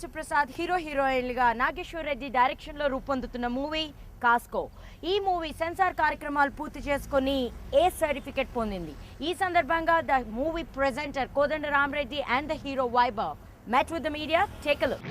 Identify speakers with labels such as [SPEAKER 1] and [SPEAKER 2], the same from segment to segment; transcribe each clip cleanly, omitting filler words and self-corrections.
[SPEAKER 1] బాసుప్రసాద్ హీరోయిన్లుగా నాగేశ్వర్ రెడ్డి డైరెక్షన్లో రూపొందుతున్న మూవీ కాస్కో. ఈ మూవీ సెన్సార్ కార్యక్రమాలు పూర్తి చేసుకొని ఏ సర్టిఫికెట్ పొందింది. ఈ సందర్భంగా the movie presenter Kodanda Ramareddy and the hero Vaibhav met with the media. Take a look.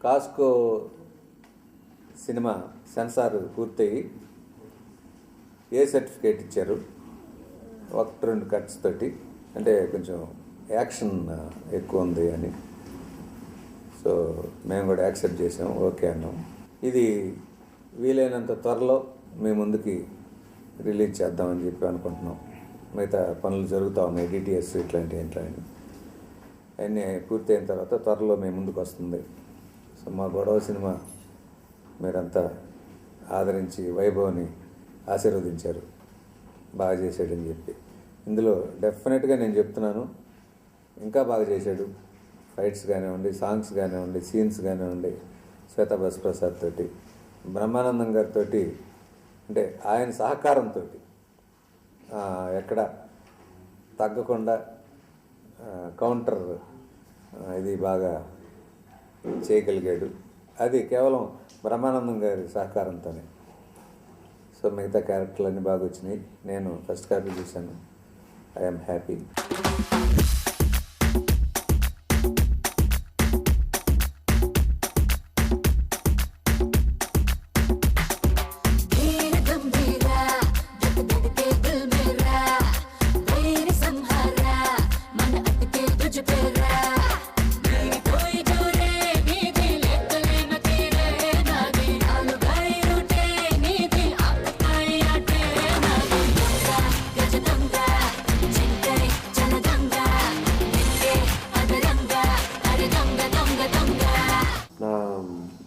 [SPEAKER 2] Kasko cinema censor పూర్తయి ఏ సర్టిఫికేట్ ఇచ్చారు, 1-2 కట్స్ తోటి, అంటే కొంచెం యాక్షన్ ఎక్కువ ఉంది అని. సో మేము కూడా యాక్సెప్ట్ చేసాం, ఓకే అన్నాం. ఇది వీలైనంత త్వరలో మీ ముందుకి రిలీజ్ చేద్దామని చెప్పి అనుకుంటున్నాం. మిగతా పనులు జరుగుతూ ఉన్నాయి, డిటిఎస్ ఇట్లాంటివి అన్నీ పూర్తయిన తర్వాత త్వరలో మీ ముందుకు వస్తుంది. సో మా గొడవ సినిమా మీరంతా ఆదరించి వైభవ్ని ఆశీర్వదించారు, బాగా చేశాడని చెప్పి. ఇందులో డెఫినెట్గా నేను చెప్తున్నాను, ఇంకా బాగా చేశాడు. ఫైట్స్ కానివ్వండి, సాంగ్స్ కానివ్వండి, సీన్స్ కానివ్వండి, శ్వేతా బాసుప్రసాద్ తోటి, బ్రహ్మానందం గారితో, అంటే ఆయన సహకారంతో ఎక్కడ తగ్గకుండా కౌంటర్ ఇది బాగా చేయగలిగాడు. అది కేవలం బ్రహ్మానందం గారి సహకారంతోనే. సో మిగతా క్యారెక్టర్లన్నీ బాగా వచ్చినాయి. నేను ఫస్ట్ కాపీ చూశాను, ఐఎమ్ హ్యాపీ.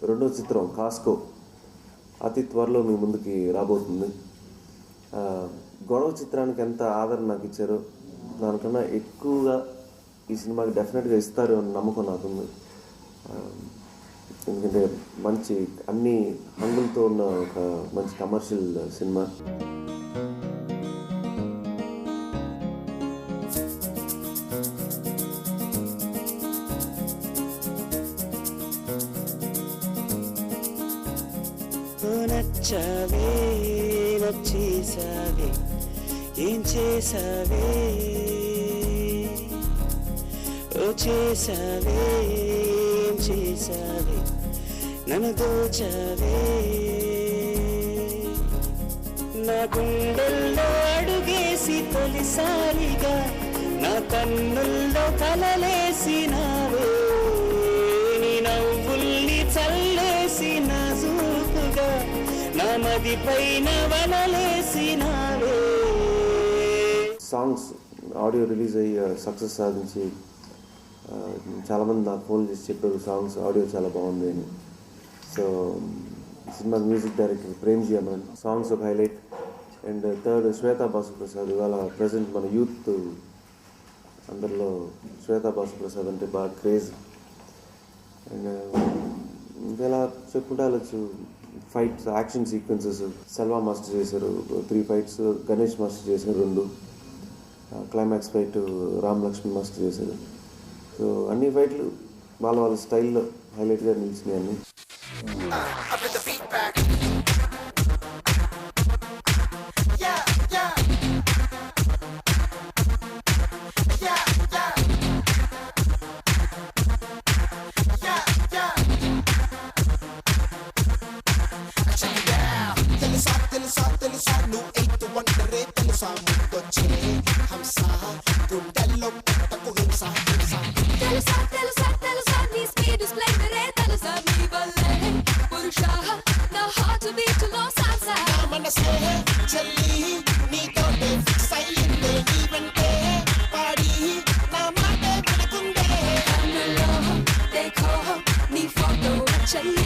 [SPEAKER 3] రెండో చిత్రం కాస్కో అతి త్వరలో మీ ముందుకి రాబోతుంది. గొడవ చిత్రానికి ఎంత ఆదరణ నాకు ఇచ్చారో దానికన్నా ఎక్కువగా ఈ సినిమాకి డెఫినెట్గా ఇస్తారు అని నమ్మకం నాకుంది. ఎందుకంటే మంచి అన్ని హంగులతో ఉన్న ఒక మంచి కమర్షియల్ సినిమా.
[SPEAKER 4] నచ్చావే నచ్చేసావే ఏం చేసావే ఓ చేసావే ఏం చేసావే నన్ను దోచావే నా గుండెల్లో అడుగేసి తొలిసారిగా నా కన్నుల్లో కలలేసినావే నీ నవ్వుల్ని చల్లేసి నా జూపుగా నా మది పైన వలలేసినావే.
[SPEAKER 3] సాంగ్స్ ఆడియో రిలీజ్ అయ్యి సక్సెస్ సాధించి చాలామంది నాకు ఫోన్ చేసి చెప్పారు సాంగ్స్ ఆడియో చాలా బాగుంది అని. So cinema music director Premji Aman, songs ఒక highlight. And third Shweta Basu Prasad. ఇవాళ ప్రజెంట్ మన యూత్ అందరిలో శ్వేతా బాసుప్రసాద్ అంటే బాగా క్రేజ్. అండ్ ఇంకెలా చెప్పుకుంటే వెళ్ళచ్చు. Fights, action sequences Salva master చేశారు 3 ఫైట్స్, గణేష్ మాస్టర్ చేశారు 2, climax fight Ram Lakshman master చేశారు. సో అన్ని ఫైట్లు వాళ్ళ స్టైల్లో హైలైట్గా నిలిచినాయి అన్ని.
[SPEAKER 5] Check it out. తెలుసా తెలుసా నువ్వు ఎయిత్ వండరే తెలుసా ముందొచ్చే హంస గుండెల్లో పెట్టకు హింస
[SPEAKER 6] తెలుసా తెలుసా తెలుసా నీ స్పీడ్ స్ప్లెండరే తెలుసా నీ వల్లే పురుషా నా హార్ట్ బీట్ లో సాల్సా
[SPEAKER 5] నా మనసే చెల్లి నీతోటే ఫిక్స్ అయ్యిందే నీ వెంటే పాడి నా మాటే వినకుందే
[SPEAKER 6] కన్నులో దేఖో నీ ఫోటో చెల్లి